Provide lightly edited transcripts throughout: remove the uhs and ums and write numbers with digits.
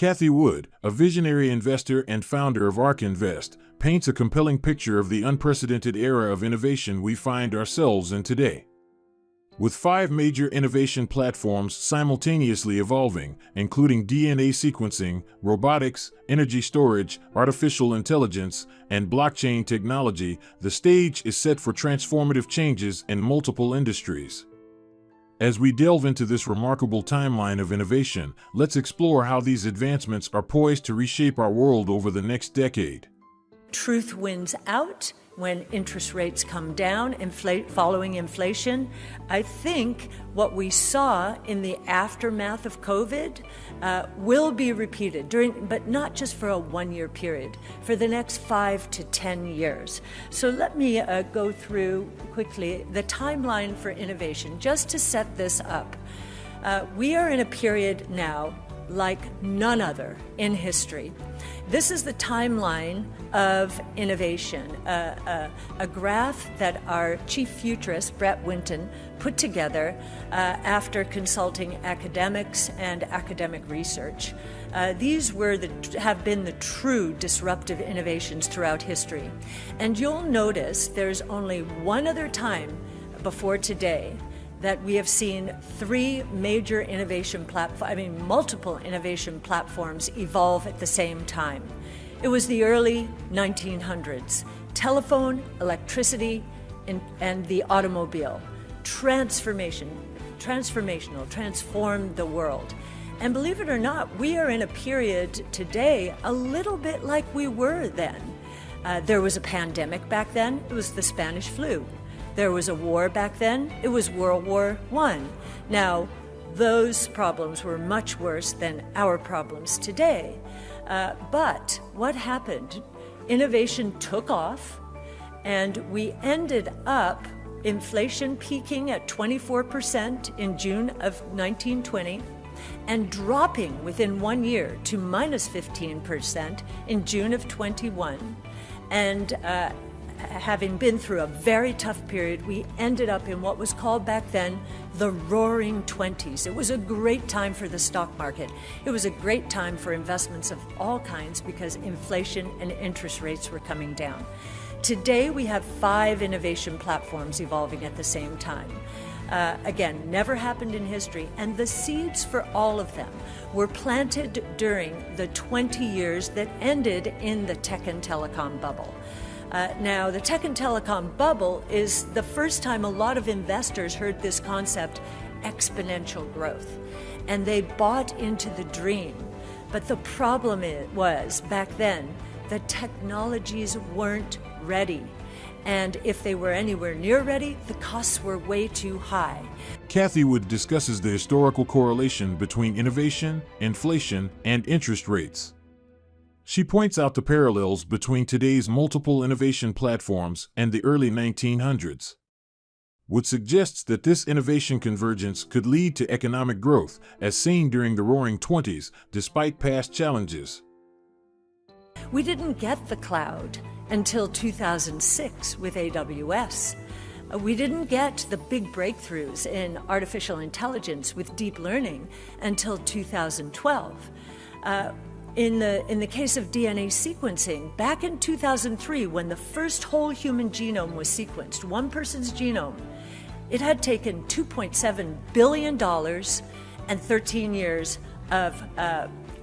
Cathie Wood, a visionary investor and founder of ARK Invest, paints a compelling picture of the unprecedented era of innovation we find ourselves in today. With 5 major innovation platforms simultaneously evolving, including DNA sequencing, robotics, energy storage, artificial intelligence, and blockchain technology, the stage is set for transformative changes in multiple industries. As we delve into this remarkable timeline of innovation, let's explore how these advancements are poised to reshape our world over the next decade. Truth wins out when interest rates come down, following inflation. I think what we saw in the aftermath of COVID will be repeated but not just for a 1-year period, for the next 5 to 10 years. So let me go through quickly the timeline for innovation, just to set this up. We are in a period now like none other in history. This is the timeline of innovation, a graph that our chief futurist, Brett Winton, put together after consulting academics and academic research. These have been the true disruptive innovations throughout history. And you'll notice there's only one other time before today that we have seen multiple innovation platforms evolve at the same time. It was the early 1900s. Telephone, electricity, and the automobile. Transformational, transformed the world. And believe it or not, we are in a period today a little bit like we were then. There was a pandemic back then. It was the Spanish flu. There was a war back then. It was World War I. Now, those problems were much worse than our problems today. But what happened? Innovation took off, and we ended up inflation peaking at 24% in June of 1920 and dropping within 1 year to minus 15% in June of 21. And having been through a very tough period, we ended up in what was called back then the Roaring '20s. It was a great time for the stock market. It was a great time for investments of all kinds because inflation and interest rates were coming down. Today we have 5 innovation platforms evolving at the same time. Again, never happened in history, and the seeds for all of them were planted during the 20 years that ended in the tech and telecom bubble. Now, the tech and telecom bubble is the first time a lot of investors heard this concept, exponential growth, and they bought into the dream. But the problem was, back then, the technologies weren't ready. And if they were anywhere near ready, the costs were way too high. Cathie Wood discusses the historical correlation between innovation, inflation, and interest rates. She points out the parallels between today's multiple innovation platforms and the early 1900s. Wood suggests that this innovation convergence could lead to economic growth, as seen during the Roaring '20s, despite past challenges. We didn't get the cloud until 2006 with AWS. We didn't get the big breakthroughs in artificial intelligence with deep learning until 2012. In the case of DNA sequencing, back in 2003, when the first whole human genome was sequenced, one person's genome, it had taken $2.7 billion and 13 years of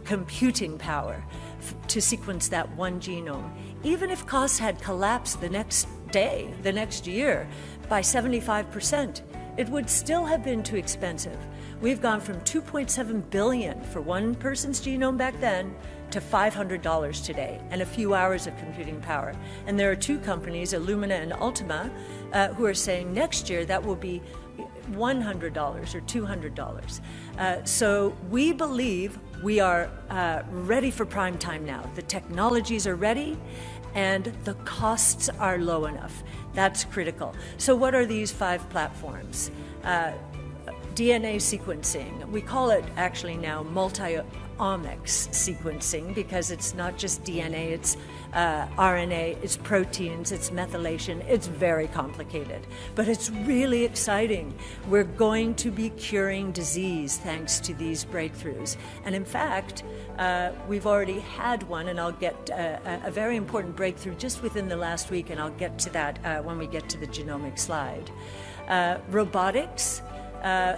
computing power to sequence that one genome. Even if costs had collapsed the next day, the next year, by 75%, it would still have been too expensive. We've gone from $2.7 billion for one person's genome back then to $500 today, and a few hours of computing power. And there are 2 companies, Illumina and Ultima, who are saying next year that will be $100 or $200. So we believe we are ready for prime time now. The technologies are ready, and the costs are low enough. That's critical. So what are these 5 platforms? DNA sequencing. We call it actually now omics sequencing, because it's not just DNA, it's RNA, it's proteins, it's methylation. It's very complicated, but it's really exciting. We're going to be curing disease thanks to these breakthroughs. And in fact, we've already had one, and I'll get a very important breakthrough just within the last week, and I'll get to that when we get to the genomic slide. Robotics,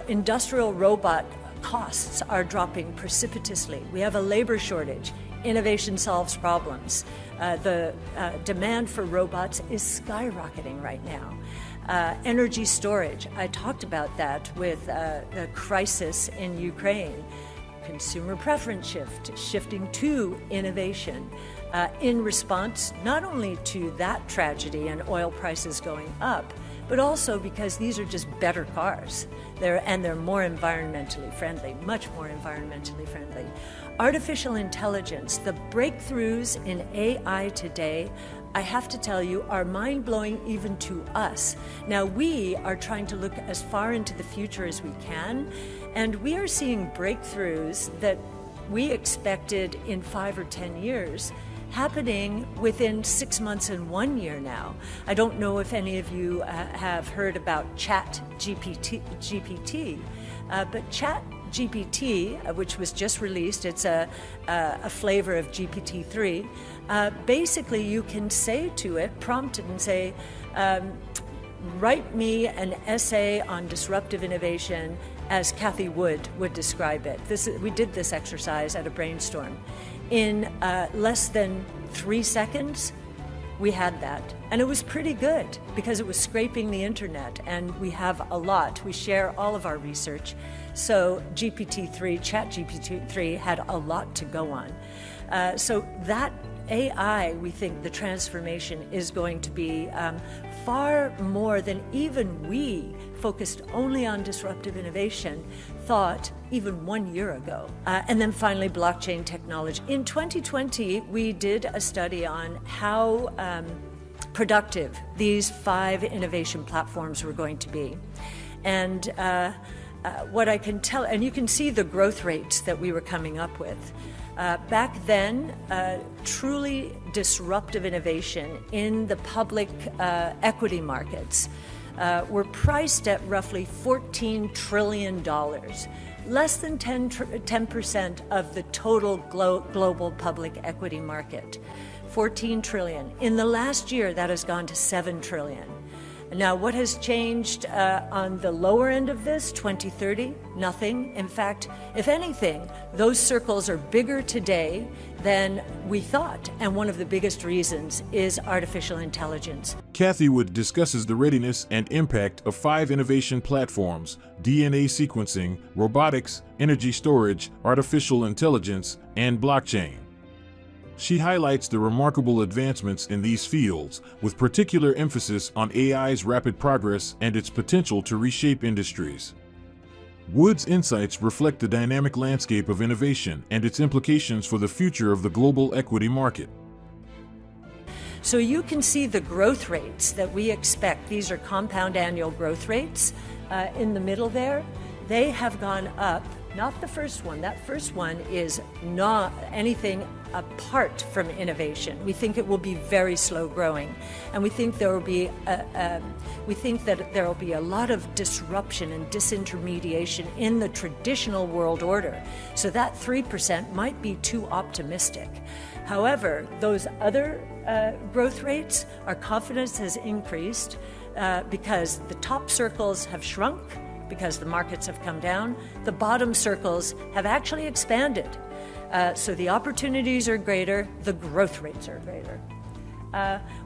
industrial robot costs are dropping precipitously. We have a labor shortage. Innovation solves problems. The demand for robots is skyrocketing right now. Energy storage, I talked about that with the crisis in Ukraine. Consumer preference shifting to innovation in response not only to that tragedy and oil prices going up, but also because these are just better cars. They're more environmentally friendly, much more environmentally friendly. Artificial intelligence, the breakthroughs in AI today, I have to tell you, are mind-blowing even to us. Now, we are trying to look as far into the future as we can, and we are seeing breakthroughs that we expected in 5 or 10 years happening within 6 months and 1 year now. I don't know if any of you have heard about GPT, but ChatGPT, which was just released, it's a flavor of GPT-3. Basically, you can say to it, prompt it and say, write me an essay on disruptive innovation as Cathie would describe it. We did this exercise at a brainstorm. In less than 3 seconds, we had that. And it was pretty good because it was scraping the internet, and we have a lot. We share all of our research. So ChatGPT-3 had a lot to go on. So that AI, we think the transformation is going to be far more than even we, focused only on disruptive innovation, thought even 1 year ago. And then finally, blockchain technology. In 2020, we did a study on how productive these 5 innovation platforms were going to be. And what I can tell, and you can see the growth rates that we were coming up with. Back then, truly disruptive innovation in the public equity markets were priced at roughly $14 trillion, less than 10% of the total global public equity market. 14 trillion. In the last year, that has gone to 7 trillion. Now, what has changed on the lower end of this, 2030? Nothing. In fact, if anything, those circles are bigger today than we thought. And one of the biggest reasons is artificial intelligence. Cathie Wood discusses the readiness and impact of 5 innovation platforms: DNA sequencing, robotics, energy storage, artificial intelligence, and blockchain. She highlights the remarkable advancements in these fields, with particular emphasis on AI's rapid progress and its potential to reshape industries. Wood's insights reflect the dynamic landscape of innovation and its implications for the future of the global equity market. So you can see the growth rates that we expect. These are compound annual growth rates in the middle there. They have gone up. Not the first one. That first one is not anything apart from innovation. We think it will be very slow growing, and we think there will be that there will be a lot of disruption and disintermediation in the traditional world order. So that 3% might be too optimistic. However, those other growth rates, our confidence has increased because the top circles have shrunk, because the markets have come down. The bottom circles have actually expanded. So the opportunities are greater, the growth rates are greater.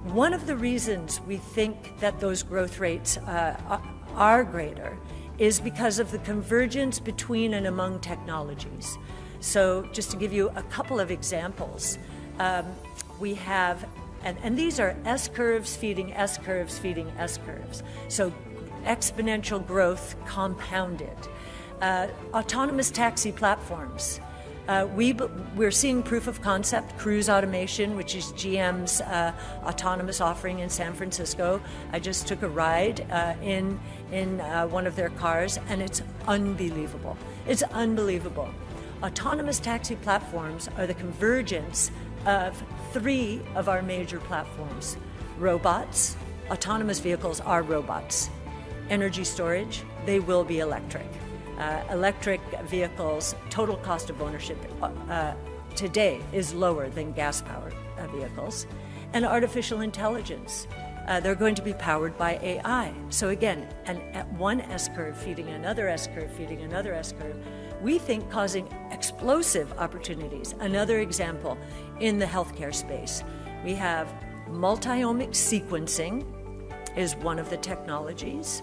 One of the reasons we think that those growth rates are greater is because of the convergence between and among technologies. So just to give you a couple of examples, we have, and these are S-curves feeding S-curves feeding S-curves. So exponential growth compounded. Autonomous taxi platforms. We're seeing proof of concept, cruise automation, which is GM's autonomous offering in San Francisco. I just took a ride in one of their cars, and it's unbelievable. It's unbelievable. Autonomous taxi platforms are the convergence of three of our major platforms. Robots, autonomous vehicles are robots. Energy storage, they will be electric. Electric vehicles, total cost of ownership today is lower than gas-powered vehicles. And artificial intelligence, they're going to be powered by AI. So again, one S-curve feeding another S-curve feeding another S-curve, we think causing explosive opportunities. Another example in the healthcare space, we have multi-omic sequencing is one of the technologies,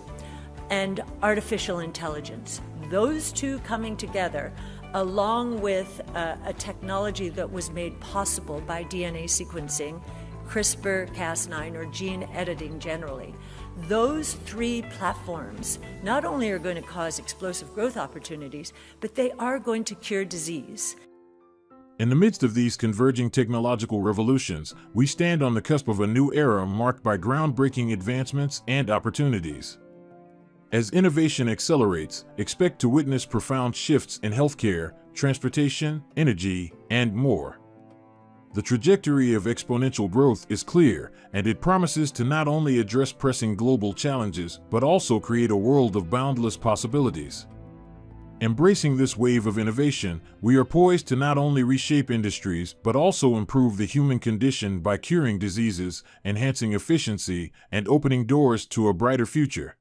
and artificial intelligence. Those two coming together, along with a technology that was made possible by DNA sequencing, CRISPR-Cas9, or gene editing generally. Those three platforms not only are going to cause explosive growth opportunities, but they are going to cure disease. In the midst of these converging technological revolutions, we stand on the cusp of a new era marked by groundbreaking advancements and opportunities. As innovation accelerates, expect to witness profound shifts in healthcare, transportation, energy, and more. The trajectory of exponential growth is clear, and it promises to not only address pressing global challenges, but also create a world of boundless possibilities. Embracing this wave of innovation, we are poised to not only reshape industries, but also improve the human condition by curing diseases, enhancing efficiency, and opening doors to a brighter future.